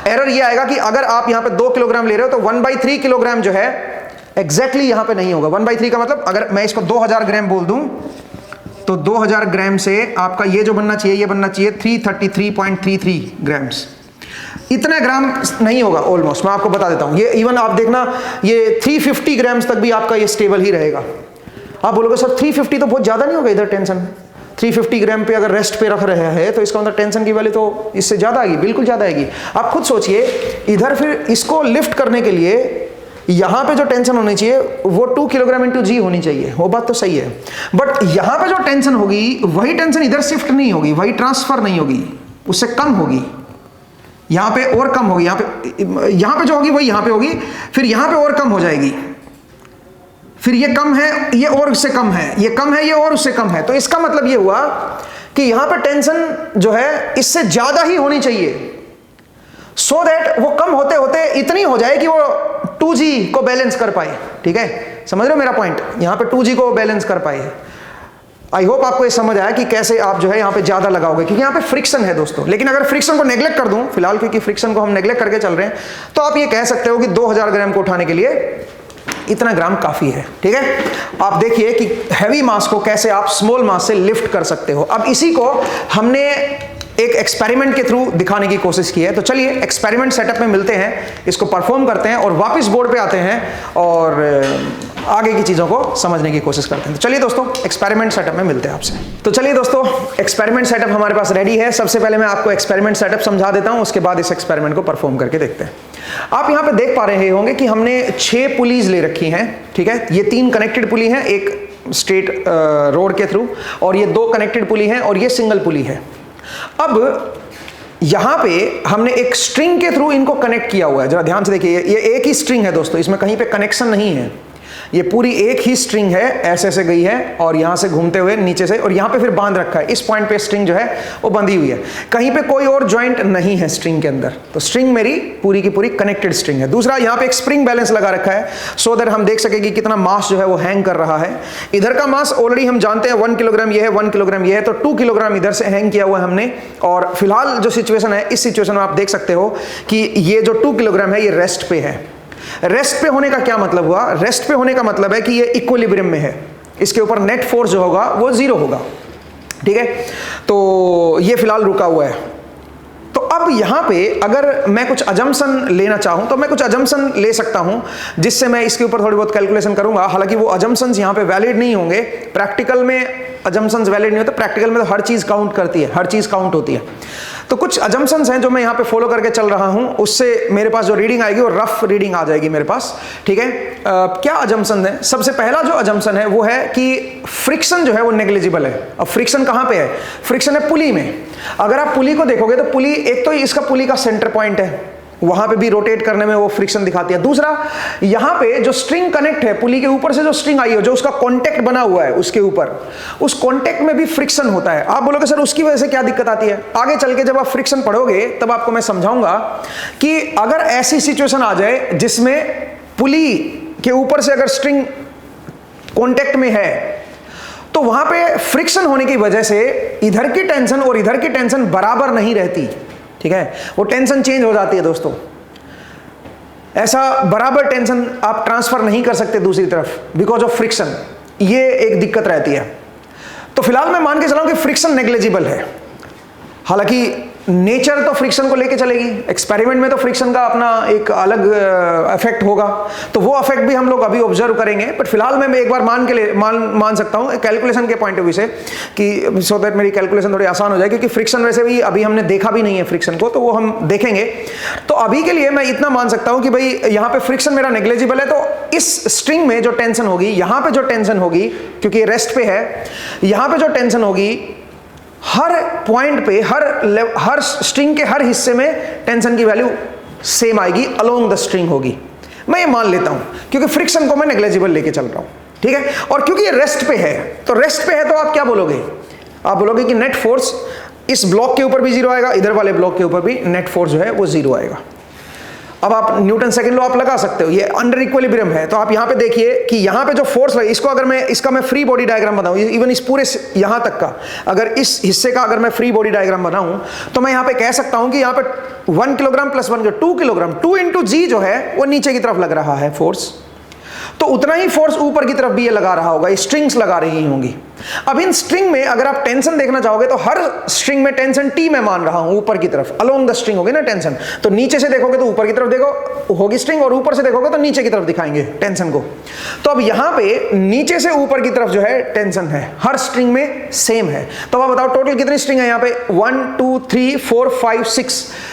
एरर ये आएगा कि अगर आप यहां पे 2 किलोग्राम ले रहे हो तो 1/3 किलोग्राम जो है एग्जैक्टली यहां पे नहीं होगा। 1/3 का मतलब अगर मैं इसको 2000 ग्राम बोल दूं तो 2000 ग्राम से आपका ये जो बनना चाहिए, ये बनना चाहिए 333.33 ग्राम्स। इतना ग्राम नहीं होगा ऑलमोस्ट, मैं आपको बता देता हूं। ये इवन आप देखना, ये 350 ग्राम्स तक भी आपका ये स्टेबल ही रहेगा। आप बोलोगे सर 350 तो बहुत ज्यादा नहीं होगा इधर टेंशन? 350 ग्राम पे अगर रेस्ट पे रख रहे हैं तो इसका मतलब टेंशन की वैल्यू तो इससे ज्यादा आएगी, बिल्कुल ज्यादा आएगी। आप खुद सोचिए, इधर फिर इसको लिफ्ट करने के लिए यहां पे जो टेंशन होनी चाहिए वो 2 किलोग्राम इंटू जी होनी चाहिए, वो बात तो सही है। बट यहां पे जो टेंशन होगी वही टेंशन इधर शिफ्ट नहीं होगी, वही ट्रांसफर नहीं होगी, उससे कम होगी। यहां पे और कम होगी, यहां पे जो होगी वही यहां पे होगी, फिर यहां पे और कम हो जाएगी, फिर ये कम है, ये और उससे कम है, ये कम है, ये और उससे कम है। तो इसका मतलब ये हुआ कि यहां पे टेंशन जो है इससे ज्यादा ही होनी चाहिए, सो दैट वो कम होते होते इतनी हो जाए कि वो 2G को बैलेंस कर पाए। ठीक है, समझ रहे हो मेरा पॉइंट? यहां पे 2G को बैलेंस कर पाए। आई होप आपको ये समझ आया कि कैसे आप जो है यहां पे ज्यादा लगाओगे, क्योंकि यहां पे फ्रिक्शन है दोस्तों। लेकिन अगर फ्रिक्शन को नेग्लेक्ट कर दूं फिलहाल, क्योंकि फ्रिक्शन को हम नेग्लेक्ट करके चल रहे हैं, तो आप ये कह सकते हो कि 2000 ग्राम को उठाने के लिए इतना ग्राम काफी है। ठीक है, आप देखिए कि हैवी मास को कैसे आप स्मॉल मास से लिफ्ट कर सकते हो। अब इसी को हमने एक एक्सपेरिमेंट के थ्रू दिखाने की कोशिश की है। तो चलिए एक्सपेरिमेंट सेटअप में मिलते हैं, इसको परफॉर्म करते हैं और वापस बोर्ड पे आते हैं और आगे की चीज़ों को समझने की कोशिश करते हैं। तो चलिए दोस्तों एक्सपेरिमेंट सेटअप में मिलते हैं आपसे। तो चलिए दोस्तों एक्सपेरिमेंट सेटअप हमारे पास रेडी है। सबसे पहले मैं आपको एक्सपेरिमेंट सेटअप समझा देता हूं, उसके बाद इस एक्सपेरिमेंट को परफॉर्म करके देखते हैं। आप यहाँ पे देख पा रहे होंगे कि हमने 6 पुलीज ले रखी हैं। ठीक है, ये 3 कनेक्टेड पुली हैं एक स्ट्रेट रोड के थ्रू, और ये 2 कनेक्टेड पुली हैं और ये सिंगल पुली है। अब यहां पे हमने एक स्ट्रिंग के थ्रू इनको कनेक्ट किया हुआ है। जरा ध्यान से देखिए, ये एक ही स्ट्रिंग है दोस्तों, इसमें कहीं पे कनेक्शन नहीं है। ये पूरी एक ही स्ट्रिंग है, ऐसे ऐसे गई है और यहां से घूमते हुए नीचे से, और यहां पे फिर बांध रखा है। इस पॉइंट पे स्ट्रिंग जो है वो बंधी हुई है, कहीं पे कोई और जॉइंट नहीं है स्ट्रिंग के अंदर। तो स्ट्रिंग मेरी पूरी की पूरी कनेक्टेड स्ट्रिंग है। दूसरा, यहां पे एक स्प्रिंग बैलेंस लगा रखा है, सो दैट हम देख सके कि कितना मास जो है वो हैंग कर रहा है। इधर का मास ऑलरेडी हम जानते हैं 1 किलोग्राम ये है, 1 किलोग्राम ये है, तो 2 किलोग्राम इधर से हैंग किया हुआ है हमने। और फिलहाल जो सिचुएशन है, इस सिचुएशन में आप देख सकते हो कि ये जो 2 किलोग्राम है ये रेस्ट पे है। रेस्ट पे होने का क्या मतलब हुआ? रेस्ट पे होने का मतलब है कि ये इक्विलिब्रियम में है, इसके ऊपर नेट फोर्स जो होगा वो 0 होगा। ठीक है, तो ये फिलहाल रुका हुआ है। तो अब यहां पे अगर मैं कुछ अजम्पशन लेना चाहूं तो मैं कुछ अजम्पशन ले सकता हूं, जिससे मैं इसके ऊपर थोड़ी बहुत कैलकुलेशन करूंगा। हालांकि वो अजम्पशंस यहां पे वैलिड नहीं होंगे। प्रैक्टिकल में अजम्पशंस वैलिड नहीं होते, प्रैक्टिकल में तो हर चीज काउंट करती है, हर चीज काउंट होती है। तो कुछ अजम्पशंस हैं जो मैं यहाँ पे फॉलो करके चल रहा हूँ, उससे मेरे पास जो रीडिंग आएगी वो रफ रीडिंग आ जाएगी मेरे पास। ठीक है, क्या अजम्पशन है? सबसे पहला जो अजम्पशन है वो है कि फ्रिक्शन जो है वो नेग्लिजिबल है। अब फ्रिक्शन कहाँ पे है? फ्रिक्शन है पुली में। अगर आप पुली को देखोगे तो पुली, एक तो इसका पुली का सेंटर पॉइंट है, वहां पे भी रोटेट करने में वो फ्रिक्शन दिखाती है। दूसरा, यहां पे जो स्ट्रिंग कनेक्ट है, पुली के ऊपर से जो स्ट्रिंग आई है, जो उसका कांटेक्ट बना हुआ है उसके ऊपर, उस कांटेक्ट में भी फ्रिक्शन होता है। आप बोलोगे सर उसकी वजह से क्या दिक्कत आती है? आगे चल के जब आप फ्रिक्शन पढ़ोगे तब आपको मैं समझाऊंगा कि अगर ऐसी सिचुएशन आ जाए जिसमें पुली के ऊपर से अगर स्ट्रिंग कांटेक्ट में है, तो वहां पे फ्रिक्शन होने की वजह से इधर की टेंशन और इधर की टेंशन बराबर नहीं रहती। ठीक है, वो टेंशन चेंज हो जाती है दोस्तों। ऐसा बराबर टेंशन आप ट्रांसफर नहीं कर सकते दूसरी तरफ, बिकॉज ऑफ फ्रिक्शन। ये एक दिक्कत रहती है। तो फिलहाल मैं मान के चला हूं कि फ्रिक्शन नेग्लिजिबल है। हालांकि नेचर तो फ्रिक्शन को लेके चलेगी, एक्सपेरिमेंट में तो फ्रिक्शन का अपना एक अलग इफेक्ट होगा, तो वो इफेक्ट भी हम लोग अभी ऑब्जर्व करेंगे। बट फिलहाल मैं एक बार मान सकता हूं कैलकुलेशन के पॉइंट ऑफ व्यू से, कि सो दैट मेरी कैलकुलेशन थोड़ी आसान हो जाए, क्योंकि फ्रिक्शन वैसे भी अभी हमने देखा भी नहीं है फ्रिक्शन को, तो वो हम देखेंगे। तो अभी के लिए मैं इतना मान सकता हूं कि भाई यहाँ पे फ्रिक्शन मेरा नेग्लिजिबल है। तो इस स्ट्रिंग में जो टेंशन होगी, यहां पे जो टेंशन होगी, क्योंकि ये रेस्ट पे है, यहां पे जो टेंशन होगी, हर पॉइंट पे, हर स्ट्रिंग के हर हिस्से में टेंशन की वैल्यू सेम आएगी, अलोंग द स्ट्रिंग होगी। मैं ये मान लेता हूं क्योंकि फ्रिक्शन को मैं नेग्लिजिबल लेके चल रहा हूं, ठीक है। और क्योंकि ये रेस्ट पे है, तो रेस्ट पे है तो आप क्या बोलोगे? आप बोलोगे कि नेट फोर्स इस ब्लॉक के ऊपर भी जीरो आएगा, इधर वाले ब्लॉक के ऊपर भी नेट फोर्स जो है वो जीरो आएगा। अब आप न्यूटन सेकंड लॉ आप लगा सकते हो, ये अंडर इक्विलिब्रियम है। तो आप यहां पे देखिए कि यहां पे जो फोर्स लगे, इसको अगर मैं इसका फ्री बॉडी डायग्राम बनाऊं, इवन इस पूरे यहां तक का, अगर इस हिस्से का अगर मैं फ्री बॉडी डायग्राम बनाऊं, तो मैं यहां पे कह सकता हूं कि यहां पे 1 किलोग्राम प्लस 1 2 किलोग्राम, 2 इंटू जी जो है वो नीचे की तरफ लग रहा है फोर्स, तो उतना ही फोर्स ऊपर की तरफ भी ये लगा रहा होगा, ये स्ट्रिंग्स लगा रही होंगी। अब इन स्ट्रिंग में अगर आप टेंशन देखना चाहोगे तो हर स्ट्रिंग में टेंशन टी मैं मान रहा हूं ऊपर की तरफ, अलोंग द स्ट्रिंग होगी ना टेंशन। तो नीचे से देखोगे तो ऊपर की तरफ देखो होगी स्ट्रिंग, और ऊपर से देखोगे तो नीचे की तरफ दिखाएंगे टेंशन को। तो अब यहां पे नीचे से ऊपर की तरफ जो है टेंशन है, हर स्ट्रिंग में सेम है। तो आप बताओ टोटल कितनी स्ट्रिंग है? यहां पे 1 2 3 4 5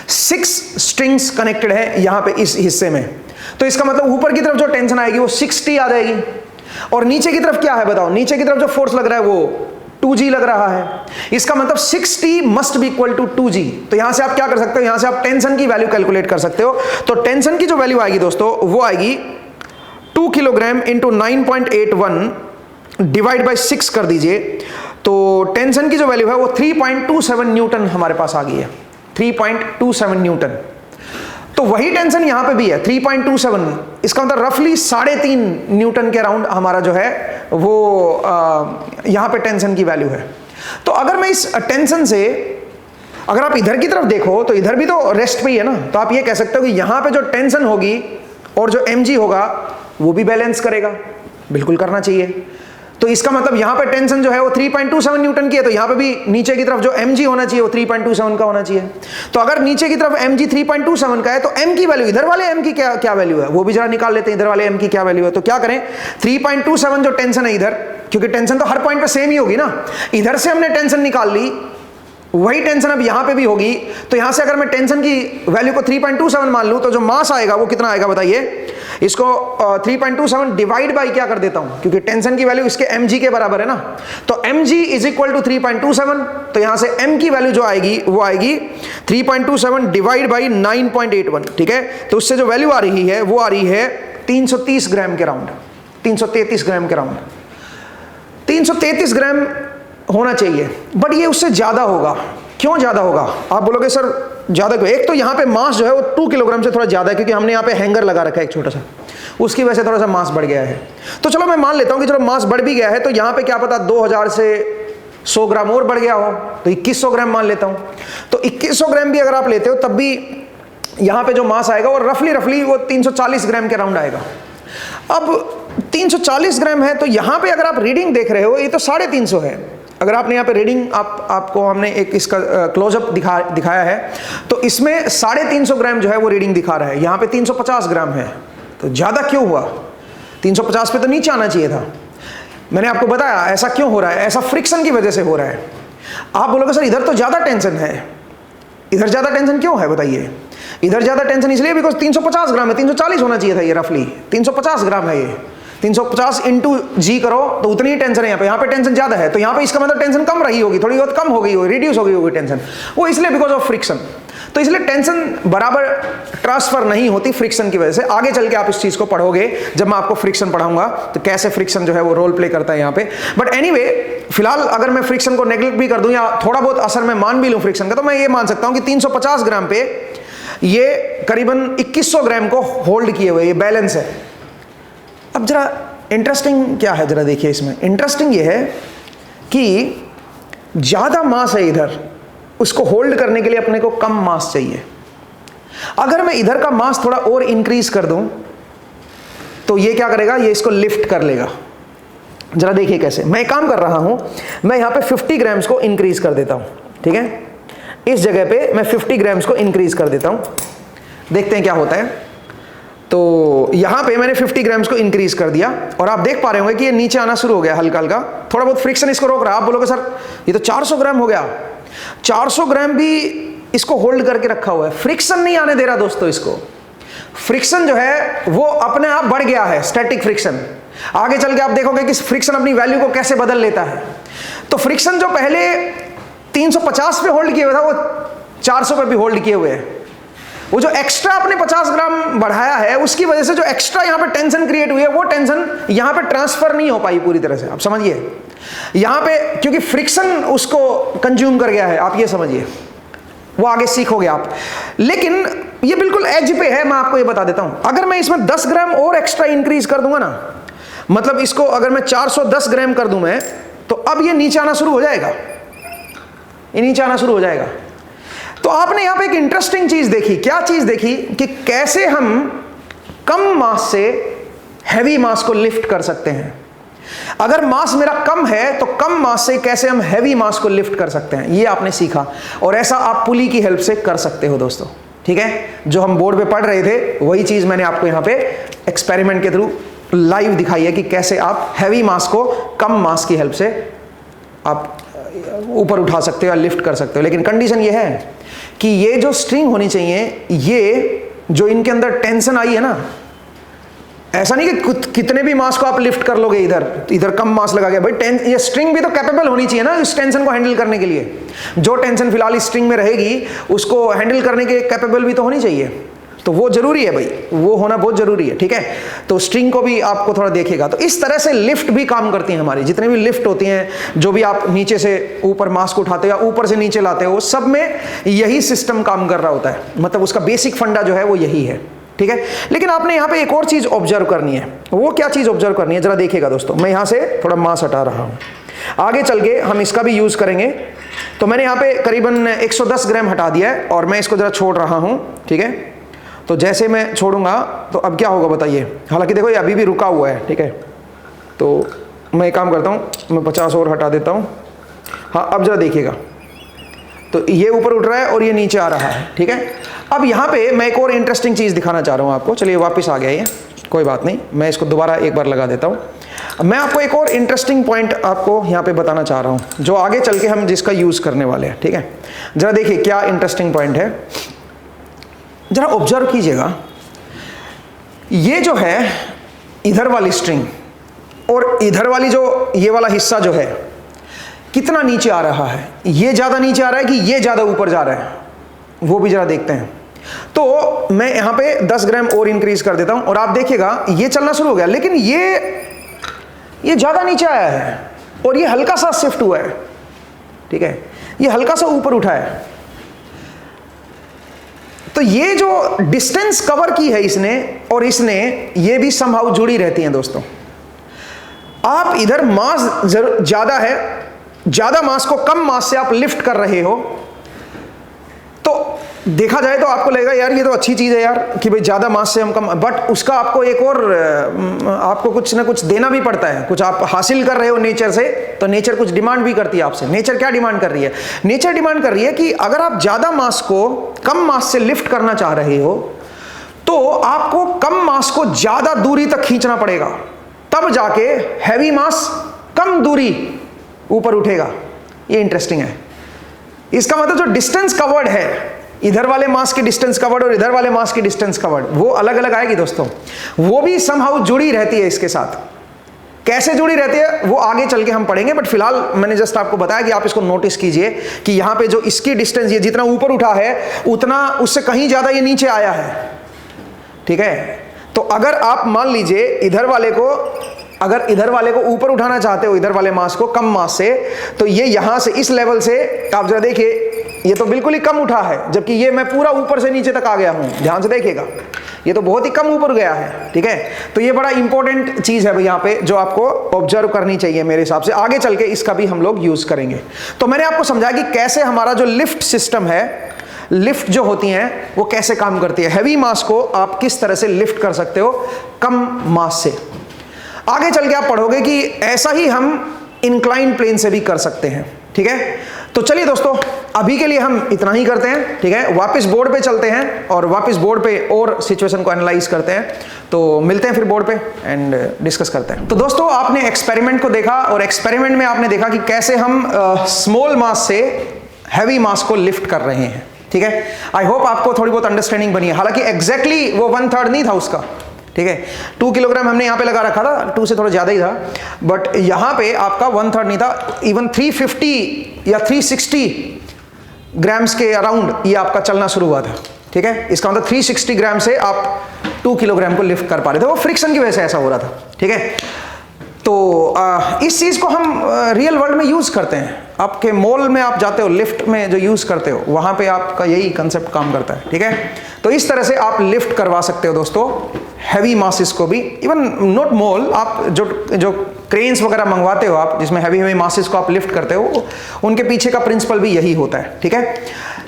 6 स्ट्रिंग्स कनेक्टेड है यहां पे इस हिस्से में। तो इसका मतलब ऊपर की तरफ जो टेंशन आएगी वो 6T आ जाएगी, और नीचे की तरफ क्या है बताओ? नीचे की तरफ जो फोर्स लग रहा है वो 2G लग रहा है। इसका मतलब 6T must be equal to 2G। तो यहां से आप क्या कर सकते हो? यहां से आप टेंशन की वैल्यू कैलकुलेट कर सकते हो। तो टेंशन की जो वैल्यू आएगी दोस्तों वो आएगी 2 किलोग्राम इंटू 9.81 डिवाइड बाई 6 कर दीजिए, तो टेंशन की जो वैल्यू है वो 3.27 न्यूटन हमारे पास आ गई है, 3.27 न्यूटन। तो वही टेंशन यहां पे भी है 3.27, इसका मतलब रफली 3.5 न्यूटन के अराउंड हमारा जो है वो यहां पे टेंशन की वैल्यू है। तो अगर मैं इस टेंशन से अगर आप इधर की तरफ देखो तो इधर भी तो रेस्ट पे ही है ना, तो आप ये कह सकते हो कि यहां पे जो टेंशन होगी और जो mg होगा वो भी बैलेंस करेगा, बिल्कुल करना चाहिए। तो इसका मतलब यहां पे टेंशन जो है वो 3.27 न्यूटन की है, तो यहां पे भी नीचे की तरफ जो mg होना चाहिए वो 3.27 का होना चाहिए। तो अगर नीचे की तरफ mg 3.27 का है तो m की वैल्यू, इधर वाले m की क्या वैल्यू है वो भी जरा निकाल लेते हैं, इधर वाले m की क्या वैल्यू है। तो क्या करें, 3.27 जो टेंशन है इधर, क्योंकि टेंशन तो हर पॉइंट पे सेम ही होगी ना, इधर से हमने टेंशन निकाल ली, वही टेंशन अब यहां पे भी होगी। तो यहां से अगर मैं टेंशन की वैल्यू को 3.27 मान लूं तो जो मास आएगा वो कितना आएगा बताइए? इसको 3.27 डिवाइड बाई क्या कर देता हूं, क्योंकि टेंशन की वैल्यू इसके mg के बराबर है ना, तो mg इज इक्वल टू 3.27। तो यहां से m की वैल्यू जो आएगी वो आएगी 3.27 डिवाइड बाई 9.81, ठीक है। तो उससे जो वैल्यू आ रही है वो आ रही है 330 ग्राम के राउंड, 333 ग्राम के राउंड, 333 ग्राम होना चाहिए, बट ये उससे ज्यादा होगा। क्यों ज्यादा होगा? आप बोलोगे सर ज्यादा क्यों? एक तो यहाँ पे मास जो है वो 2 किलोग्राम से थोड़ा ज्यादा है, क्योंकि हमने यहाँ पे हैंगर लगा रखा है एक छोटा सा, उसकी वजह से थोड़ा सा मास बढ़ गया है। तो चलो मैं मान लेता हूँ कि चलो मास बढ़ भी गया है, तो यहाँ पे क्या पता 2000 से 100 ग्राम और बढ़ गया हो, तो 2100 ग्राम मान लेता हूँ। तो 2100 ग्राम भी अगर आप लेते हो तब भी यहाँ पे जो मास आएगा वो रफली वो 340 ग्राम के राउंड आएगा। अब 340 ग्राम है, तो यहाँ पे अगर आप रीडिंग देख रहे हो ये तो 350 है। अगर आपने यहाँ पे रीडिंग आपको हमने एक इसका क्लोजअप दिखाया है, तो इसमें 350 ग्राम जो है वो रीडिंग दिखा रहा है, यहाँ पे 350 ग्राम है। तो ज़्यादा क्यों हुआ? 350 पे तो नीचे आना चाहिए था। मैंने आपको बताया ऐसा क्यों हो रहा है, ऐसा फ्रिक्शन की वजह से हो रहा है। आप बोलोगे सर इधर तो ज़्यादा टेंशन है, इधर ज़्यादा टेंशन क्यों है बताइए? इधर ज़्यादा टेंशन इसलिए बिकॉज 350 ग्राम है, 340 होना चाहिए था ये, रफली 350 ग्राम है ये। 350 इंटू जी करो तो उतनी ही टेंशन है यहाँ पे टेंशन ज्यादा है, तो यहाँ पे इसका मतलब टेंशन कम रही होगी, थोड़ी बहुत कम हो गई होगी, रिड्यूस हो गई होगी टेंशन, वो इसलिए बिकॉज ऑफ फ्रिक्शन। तो इसलिए टेंशन बराबर ट्रांसफर नहीं होती फ्रिक्शन की वजह से। आगे चल के आप इस चीज को पढ़ोगे जब मैं आपको फ्रिक्शन पढ़ाऊंगा, तो कैसे फ्रिक्शन जो है वो रोल प्ले करता है यहाँ पे। बट एनीवे, फिलहाल अगर मैं फ्रिक्शन को नेग्लेक्ट भी कर दूं या थोड़ा बहुत असर मैं मान भी लूं फ्रिक्शन का, तो मैं ये मान सकता हूं कि 350 ग्राम पे ये करीबन 2100 ग्राम को होल्ड किए हुए, ये बैलेंस है। अब जरा इंटरेस्टिंग क्या है जरा देखिए, इसमें इंटरेस्टिंग ये है कि ज्यादा मास है इधर, उसको होल्ड करने के लिए अपने को कम मास चाहिए। अगर मैं इधर का मास थोड़ा और इंक्रीज कर दूं तो ये क्या करेगा, ये इसको लिफ्ट कर लेगा। जरा देखिए कैसे। मैं काम कर रहा हूं, मैं यहां पे 50 ग्राम्स को इंक्रीज कर देता हूं, ठीक है। इस जगह पे मैं 50 ग्राम्स को इंक्रीज कर देता हूं, देखते हैं क्या होता है। तो यहां पे मैंने 50 ग्राम्स को इंक्रीज कर दिया और आप देख पा रहे होंगे कि ये नीचे आना शुरू हो गया हल्का हल्का, थोड़ा बहुत फ्रिक्शन इसको रोक रहा है। आप बोलोगे सर ये तो 400 ग्राम हो गया, 400 ग्राम भी इसको होल्ड करके रखा हुआ है, फ्रिक्शन नहीं आने दे रहा दोस्तों इसको। फ्रिक्शन जो है वो अपने आप बढ़ गया है, स्टैटिक फ्रिक्शन। आगे चल के आप देखोगे कि फ्रिक्शन अपनी वैल्यू को कैसे बदल लेता है। तो फ्रिक्शन जो पहले 350 पे होल्ड किए हुए था वो 400 पे भी होल्ड किए हुए हैं। वो जो एक्स्ट्रा आपने 50 ग्राम बढ़ाया है उसकी वजह से जो एक्स्ट्रा यहां पे टेंशन क्रिएट हुई है वो टेंशन यहां पे ट्रांसफर नहीं हो पाई पूरी तरह से। आप समझिए यहां पे क्योंकि फ्रिक्शन उसको कंज्यूम कर गया है, आप ये समझिए, वो आगे सीखोगे आप। लेकिन ये बिल्कुल एज पे है, मैं आपको ये बता देता हूं। अगर मैं इसमें 10 ग्राम और एक्स्ट्रा इंक्रीज कर दूंगा ना, मतलब इसको अगर मैं 410 ग्राम कर दूं मैं, तो अब ये नीचे आना शुरू हो जाएगा, ये नीचे आना शुरू हो जाएगा। तो आपने यहां पे एक इंटरेस्टिंग चीज देखी। क्या चीज देखी? कि कैसे हम कम मास से हैवी मास को लिफ्ट कर सकते हैं। अगर मास मेरा कम है तो कम मास से कैसे हम हैवी मास को लिफ्ट कर सकते हैं, ये आपने सीखा। और ऐसा आप पुली की हेल्प से कर सकते हो दोस्तों, ठीक है। जो हम बोर्ड पे पढ़ रहे थे वही चीज मैंने आपको यहां पे एक्सपेरिमेंट के थ्रू लाइव दिखाई है कि कैसे आप हैवी मास को कम मास की हेल्प से आप ऊपर उठा सकते हो या लिफ्ट कर सकते हो। लेकिन कंडीशन ये है कि ये जो स्ट्रिंग होनी चाहिए, ये जो इनके अंदर टेंशन आई है ना, ऐसा नहीं कि कितने भी मास को आप लिफ्ट कर लोगे, इधर कम मास लगा गया भाई, ये स्ट्रिंग भी तो कैपेबल होनी चाहिए ना इस टेंशन को हैंडल करने के लिए। जो टेंशन फिलहाल इस स्ट्रिंग में रहेगी उसको हैंडल करने के कैपेबल भी तो होनी चाहिए। तो वो जरूरी है भाई, वो होना बहुत जरूरी है, ठीक है। तो स्ट्रिंग को भी आपको थोड़ा देखेगा। तो इस तरह से लिफ्ट भी काम करती है हमारी, जितने भी लिफ्ट होती हैं, जो भी आप नीचे से ऊपर मास को उठाते हो या ऊपर से नीचे लाते हो, सब में यही सिस्टम काम कर रहा होता है। मतलब उसका बेसिक फंडा जो है वो यही है, ठीक है। लेकिन आपने यहाँ पे एक और चीज ऑब्जर्व करनी है। वो क्या चीज ऑब्जर्व करनी है, जरा देखिएगा दोस्तों। मैं यहाँ से थोड़ा मास हटा रहा हूँ, आगे चल के हम इसका भी यूज करेंगे। तो मैंने यहाँ पे करीबन 110 ग्राम हटा दिया है और मैं इसको जरा छोड़ रहा हूँ, ठीक है। तो जैसे मैं छोड़ूंगा तो अब क्या होगा बताइए। हालांकि देखो ये अभी भी रुका हुआ है, ठीक है। तो मैं एक काम करता हूँ, मैं 50 और हटा देता हूँ। हाँ अब जरा देखिएगा, तो ये ऊपर उठ रहा है और ये नीचे आ रहा है, ठीक है। अब यहाँ पे मैं एक और इंटरेस्टिंग चीज़ दिखाना चाह रहा हूँ आपको। चलिए वापस आ गया ये, कोई बात नहीं, मैं इसको दोबारा एक बार लगा देता हूँ। मैं आपको एक और इंटरेस्टिंग पॉइंट आपको यहाँ पे बताना चाह रहा हूँ, जो आगे चल के हम जिसका यूज़ करने वाले हैं, ठीक है। जरा देखिए क्या इंटरेस्टिंग पॉइंट है, जरा ऑब्जर्व कीजिएगा। ये जो है इधर वाली स्ट्रिंग और इधर वाली जो ये वाला हिस्सा जो है कितना नीचे आ रहा है, ये ज़्यादा नीचे आ रहा है कि ये ज़्यादा ऊपर जा रहा है, वो भी जरा देखते हैं। तो मैं यहाँ पे 10 ग्राम और इंक्रीज कर देता हूँ और आप देखिएगा ये चलना शुरू हो गया। लेकिन ये ज़्यादा नीचे आया है और ये हल्का सा शिफ्ट हुआ है, ठीक है। ये हल्का सा ऊपर उठा है। तो ये जो डिस्टेंस कवर की है इसने और इसने, ये भी समहाउ जुड़ी रहती हैं दोस्तों। आप इधर मास ज्यादा है, ज्यादा मास को कम मास से आप लिफ्ट कर रहे हो, तो देखा जाए तो आपको लगेगा यार ये तो अच्छी चीज है यार कि भाई ज्यादा मास से हम कम, बट उसका आपको एक और आपको कुछ ना कुछ देना भी पड़ता है। कुछ आप हासिल कर रहे हो नेचर से, तो नेचर कुछ डिमांड भी करती है आपसे। नेचर क्या डिमांड कर रही है? नेचर डिमांड कर रही है कि अगर आप ज्यादा मास को कम मास से लिफ्ट करना चाह रहे हो तो आपको कम मास को ज्यादा दूरी तक खींचना पड़ेगा, तब जाके हैवी मास कम दूरी ऊपर उठेगा। ये इंटरेस्टिंग है। इसका मतलब जो डिस्टेंस कवर्ड है, इधर वाले मास की डिस्टेंस कवर्ड और इधर वाले मास की डिस्टेंस कवर्ड, वो अलग अलग आएगी दोस्तों। वो भी समहाउ जुड़ी रहती है इसके साथ। कैसे जुड़ी रहती है वो आगे चल के हम पढ़ेंगे, बट फिलहाल मैंने जस्ट आपको बताया कि आप इसको नोटिस कीजिए कि यहां पे जो इसकी डिस्टेंस, ये जितना ऊपर उठा है उतना उससे कहीं ज्यादा ये नीचे आया है, ठीक है। तो अगर आप मान लीजिए इधर वाले को ऊपर उठाना चाहते हो, इधर वाले मास को कम मास से, तो ये यहां से इस लेवल से आप जरा देखिए, ये तो बिल्कुल ही कम उठा है, जबकि ये मैं पूरा ऊपर से नीचे तक आ गया हूं। ध्यान से देखिएगा, ये तो बहुत ही कम ऊपर गया है, ठीक है। तो ये बड़ा इंपॉर्टेंट चीज है भाई यहाँ पे, जो आपको ऑब्जर्व करनी चाहिए मेरे हिसाब से। आगे चल के इसका भी हम लोग यूज करेंगे। तो मैंने आपको समझाया कि कैसे हमारा जो लिफ्ट सिस्टम है, लिफ्ट जो होती हैं वो कैसे काम करती है। हैवी मास को आप किस तरह से लिफ्ट कर सकते हो कम मास से। आगे चल के आप पढ़ोगे कि ऐसा ही हम इंक्लाइन प्लेन से भी कर सकते हैं, ठीक है। तो चलिए दोस्तों, अभी के लिए हम इतना ही करते हैं, ठीक है। वापस बोर्ड पे चलते हैं और वापस बोर्ड पे और सिचुएशन को एनालाइज करते हैं। तो मिलते हैं फिर बोर्ड पे एंड डिस्कस करते हैं। तो दोस्तों, आपने एक्सपेरिमेंट को देखा और एक्सपेरिमेंट में आपने देखा कि कैसे हम स्मॉल मास से हैवी मास को लिफ्ट कर रहे हैं, ठीक है, आई होप आपको थोड़ी बहुत अंडरस्टैंडिंग बनी है। हालांकि एग्जैक्टली वो 1/3 नहीं था उसका, ठीक है, 2 किलोग्राम हमने यहाँ पे लगा रखा था, 2 से थोड़ा ज़्यादा ही था, बट यहाँ पे आपका 1/3 नहीं था, इवन 350 या 360 ग्राम्स के अराउंड ये आपका चलना शुरू हुआ था, ठीक है। इसका मतलब 360 ग्राम से आप 2 किलोग्राम को लिफ्ट कर पा रहे थे, वो फ्रिक्शन की वजह से ऐसा हो रहा था, ठीक है। तो इस चीज़ को हम रियल वर्ल्ड में यूज़ करते हैं। आपके मॉल में आप जाते हो, लिफ्ट में जो यूज़ करते हो, वहाँ पे आपका यही कंसेप्ट काम करता है, ठीक है। तो इस तरह से आप लिफ्ट करवा सकते हो दोस्तों हैवी मासेस को भी, इवन नॉट मॉल, आप जो क्रेन्स वगैरह मंगवाते हो आप, जिसमें हैवी मासेस को आप लिफ्ट करते हो, उनके पीछे का प्रिंसिपल भी यही होता है, ठीक है।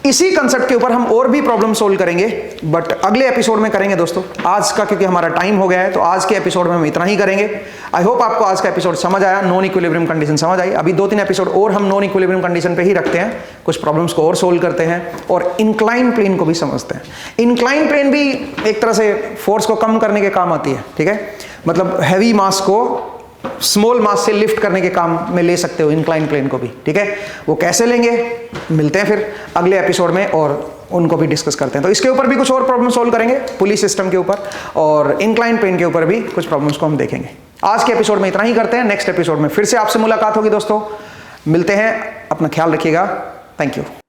इसी कंसेप्ट के ऊपर हम और भी प्रॉब्लम सोल्व करेंगे, बट अगले एपिसोड में करेंगे दोस्तों। आज का क्योंकि हमारा टाइम हो गया है, तो आज के एपिसोड में हम इतना ही करेंगे। आई होप आपको आज का एपिसोड समझ आया, नॉन इक्विलिब्रियम कंडीशन समझ आई। अभी 2-3 एपिसोड और हम नॉन इक्विलिब्रियम कंडीशन पे ही रखते हैं, कुछ प्रॉब्लम्स को और सोल्व करते हैं और इंक्लाइन प्लेन को भी समझते हैं। इंक्लाइन प्लेन भी एक तरह से फोर्स को कम करने के काम आती है, ठीक है, मतलब हैवी मास को स्मॉल मास से लिफ्ट करने के काम में ले सकते हो इंक्लाइन प्लेन को भी, ठीक है। वो कैसे लेंगे, मिलते हैं फिर अगले एपिसोड में और उनको भी डिस्कस करते हैं। तो इसके ऊपर भी कुछ और प्रॉब्लम सोल्व करेंगे, पुली सिस्टम के ऊपर और इंक्लाइन प्लेन के ऊपर भी कुछ प्रॉब्लम्स को हम देखेंगे। आज के एपिसोड में इतना ही करते हैं, नेक्स्ट एपिसोड में फिर से आपसे मुलाकात होगी दोस्तों। मिलते हैं, अपना ख्याल रखिएगा, थैंक यू।